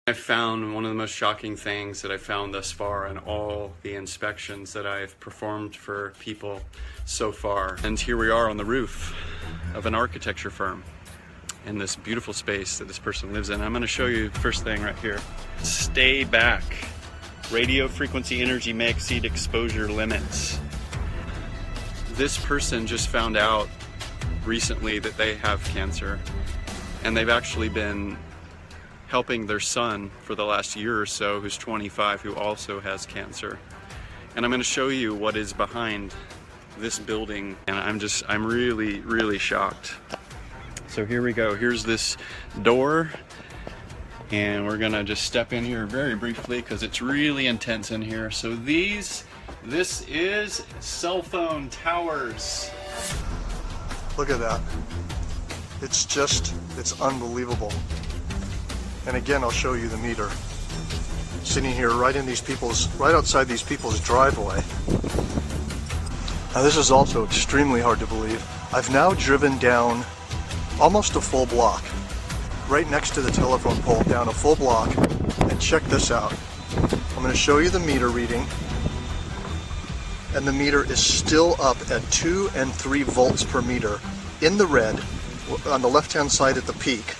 I found one of the most shocking things that I found thus far in all the inspections that I've performed for people so far. And here we are on the roof of an architecture firm in this beautiful space that this person lives in. I'm going to show you the first thing right here. Stay back. Radio frequency energy may exceed exposure limits. This person just found out recently that they have cancer, and they've actually been helping their son for the last year or so, who's 25, who also has cancer. And I'm going to show you what is behind this building, and I'm really, really shocked. So here we go. Here's this door, and we're gonna just step in here very briefly because it's really intense in here. So this is cell phone towers. Look at that. It's unbelievable. And again, I'll show you the meter. Sitting here right outside these people's driveway. Now this is also extremely hard to believe. I've now driven down almost a full block, right next to the telephone pole, down a full block, and check this out. I'm going to show you the meter reading, and the meter is still up at 2 and 3 volts per meter in the red on the left-hand side at the peak.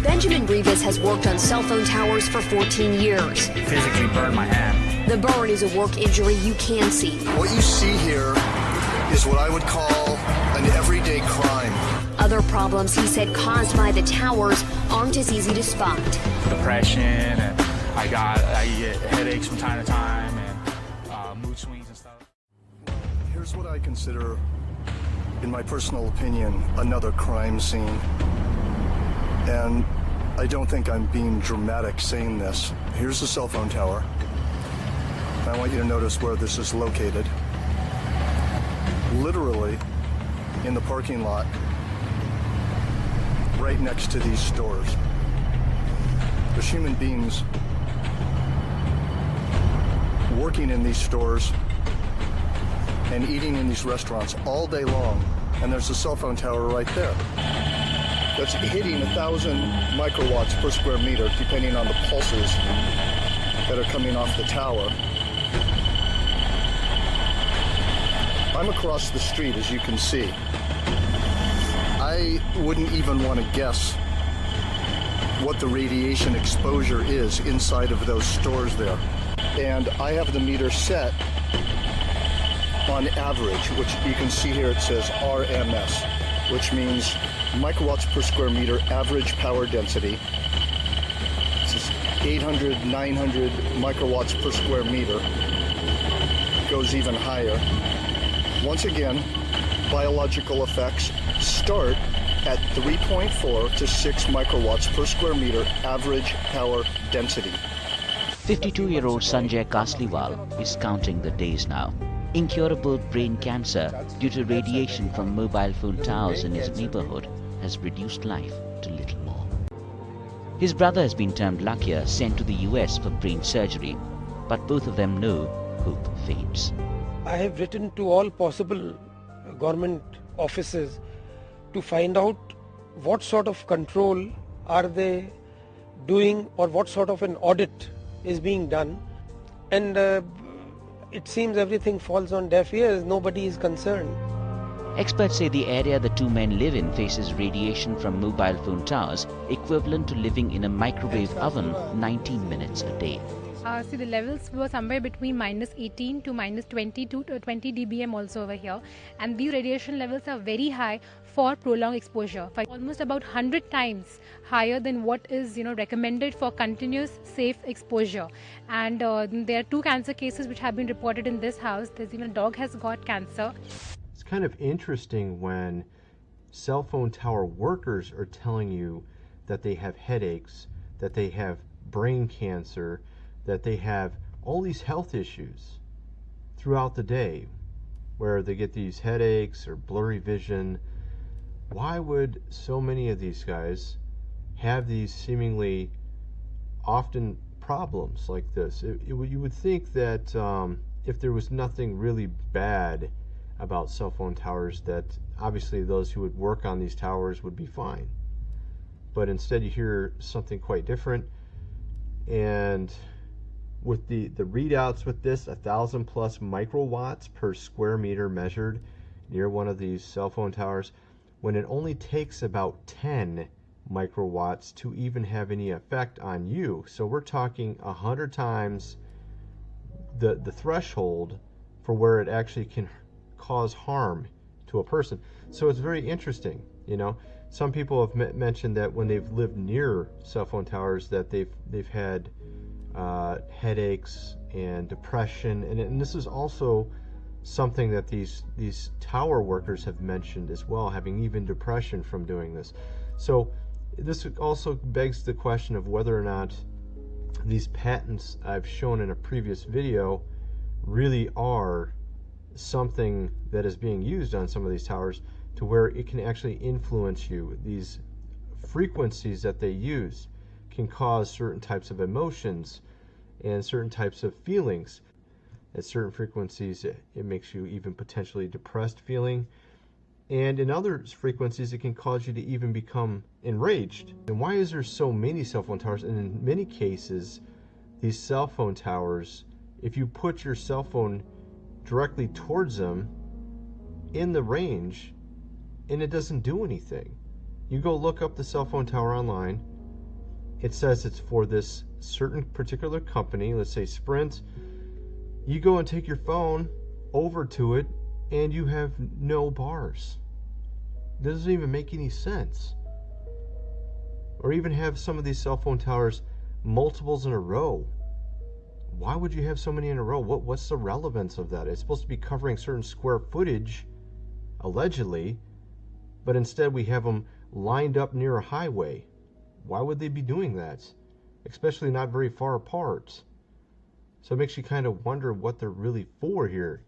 Benjamin Rivas has worked on cell phone towers for 14 years. Physically burned my hand. The burn is a work injury you can see. What you see here is what I would call an everyday crime. Other problems, he said, caused by the towers aren't as easy to spot. Depression, and I get headaches from time to time, and mood swings and stuff. Here's what I consider, in my personal opinion, another crime scene. And I don't think I'm being dramatic saying this. Here's the cell phone tower. I want you to notice where this is located. Literally in the parking lot, right next to these stores. There's human beings working in these stores and eating in these restaurants all day long, and there's a cell phone tower right there. That's hitting 1,000 microwatts per square meter, depending on the pulses that are coming off the tower. I'm across the street, as you can see. I wouldn't even want to guess what the radiation exposure is inside of those stores there. And I have the meter set on average, which you can see here it says RMS, which means microwatts per square meter average power density. This is 800, 900 microwatts per square meter. Goes even higher. Once again, biological effects start at 3.4 to 6 microwatts per square meter average power density. 52-year-old Sanjay Kasliwal is counting the days now. Incurable brain cancer due to radiation from mobile phone towers in his neighborhood has reduced life to little more. His brother has been termed luckier, sent to the US for brain surgery, but both of them know hope fades. I have written to all possible government offices to find out what sort of control are they doing or what sort of an audit is being done, and it seems everything falls on deaf ears. Nobody is concerned. Experts say the area the two men live in faces radiation from mobile phone towers equivalent to living in a microwave oven 19 minutes a day. See, the levels were somewhere between -18 to -20 to 20 dBm also over here, and these radiation levels are very high for prolonged exposure, almost about 100 times higher than what is recommended for continuous safe exposure. And there are 2 cancer cases which have been reported in this house. There's even a dog has got cancer. It's kind of interesting when cell phone tower workers are telling you that they have headaches, that they have brain cancer, that they have all these health issues throughout the day, where they get these headaches or blurry vision. Why would so many of these guys have these seemingly often problems like this? You would think that if there was nothing really bad about cell phone towers, that obviously those who would work on these towers would be fine. But instead you hear something quite different. And with the readouts with this, 1,000 plus microwatts per square meter measured near one of these cell phone towers, when it only takes about 10 microwatts to even have any effect on you. So we're talking 100 times the threshold for where it actually can cause harm to a person. So it's very interesting. You know, some people have mentioned that when they've lived near cell phone towers that they've had headaches and depression, and this is also something that these tower workers have mentioned as well, having even depression from doing this. So this also begs the question of whether or not these patents I've shown in a previous video really are something that is being used on some of these towers to where it can actually influence you. These frequencies that they use can cause certain types of emotions and certain types of feelings. At certain frequencies, it makes you even potentially depressed feeling. And in other frequencies, it can cause you to even become enraged. And why is there so many cell phone towers? And in many cases, these cell phone towers, if you put your cell phone directly towards them in the range, and it doesn't do anything. You go look up the cell phone tower online, it says it's for this certain particular company, let's say Sprint. You go and take your phone over to it, and you have no bars. It doesn't even make any sense. Or even have some of these cell phone towers multiples in a row. Why would you have so many in a row? What's the relevance of that? It's supposed to be covering certain square footage, allegedly, but instead we have them lined up near a highway. Why would they be doing that? Especially not very far apart. So it makes you kind of wonder what they're really for here.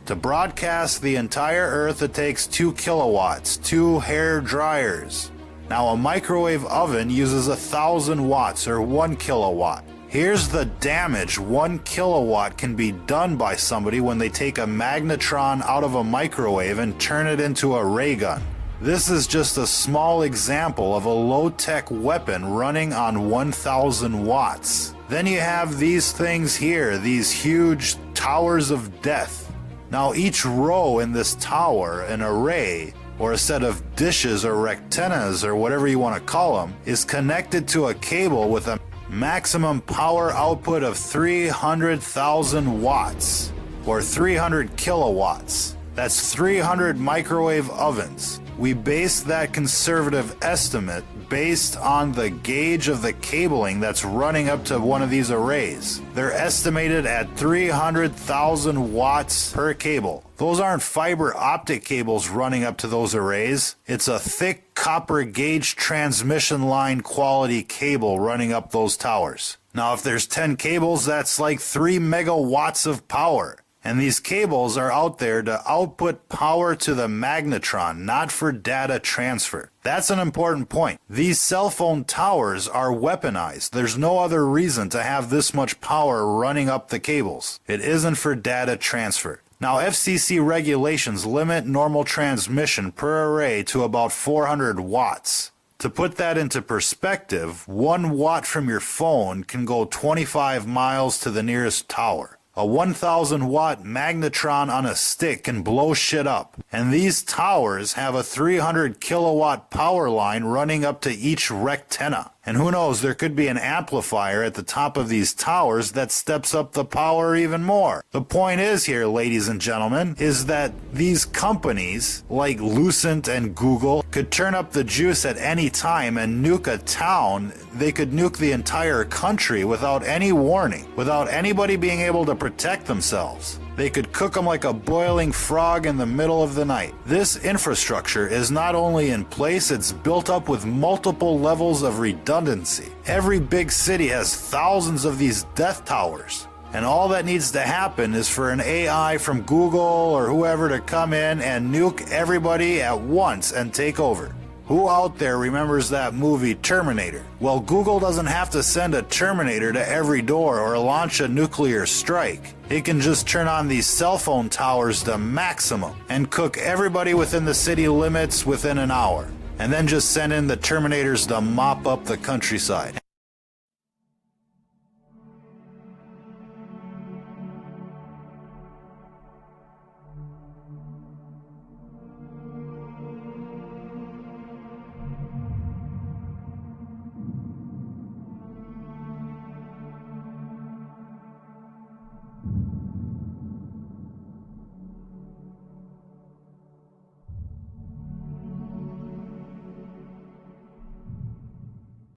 To broadcast the entire Earth, it takes 2 kilowatts, 2 hair dryers. Now a microwave oven uses 1,000 watts or 1 kilowatt. Here's the damage 1 kilowatt can be done by somebody when they take a magnetron out of a microwave and turn it into a ray gun. This is just a small example of a low-tech weapon running on 1,000 watts. Then you have these things here, these huge towers of death. Now each row in this tower, an array, or a set of dishes or rectennas or whatever you want to call them, is connected to a cable with a maximum power output of 300,000 watts, or 300 kilowatts. That's 300 microwave ovens. We base that conservative estimate based on the gauge of the cabling that's running up to one of these arrays. They're estimated at 300,000 watts per cable. Those aren't fiber optic cables running up to those arrays. It's a thick copper gauge transmission line quality cable running up those towers. Now, if there's 10 cables, that's like 3 megawatts of power. And these cables are out there to output power to the magnetron, not for data transfer. That's an important point. These cell phone towers are weaponized. There's no other reason to have this much power running up the cables. It isn't for data transfer. Now, FCC regulations limit normal transmission per array to about 400 watts. To put that into perspective, 1 watt from your phone can go 25 miles to the nearest tower. A 1,000 watt magnetron on a stick can blow shit up. And these towers have a 300 kilowatt power line running up to each rectenna. And who knows, there could be an amplifier at the top of these towers that steps up the power even more. The point is here, ladies and gentlemen, is that these companies like Lucent and Google could turn up the juice at any time and nuke a town. They could nuke the entire country without any warning, without anybody being able to protect themselves. They could cook them like a boiling frog in the middle of the night. This infrastructure is not only in place, it's built up with multiple levels of redundancy. Every big city has thousands of these death towers. And all that needs to happen is for an AI from Google or whoever to come in and nuke everybody at once and take over. Who out there remembers that movie Terminator? Well, Google doesn't have to send a Terminator to every door or launch a nuclear strike. It can just turn on these cell phone towers to maximum and cook everybody within the city limits within an hour. And then just send in the Terminators to mop up the countryside.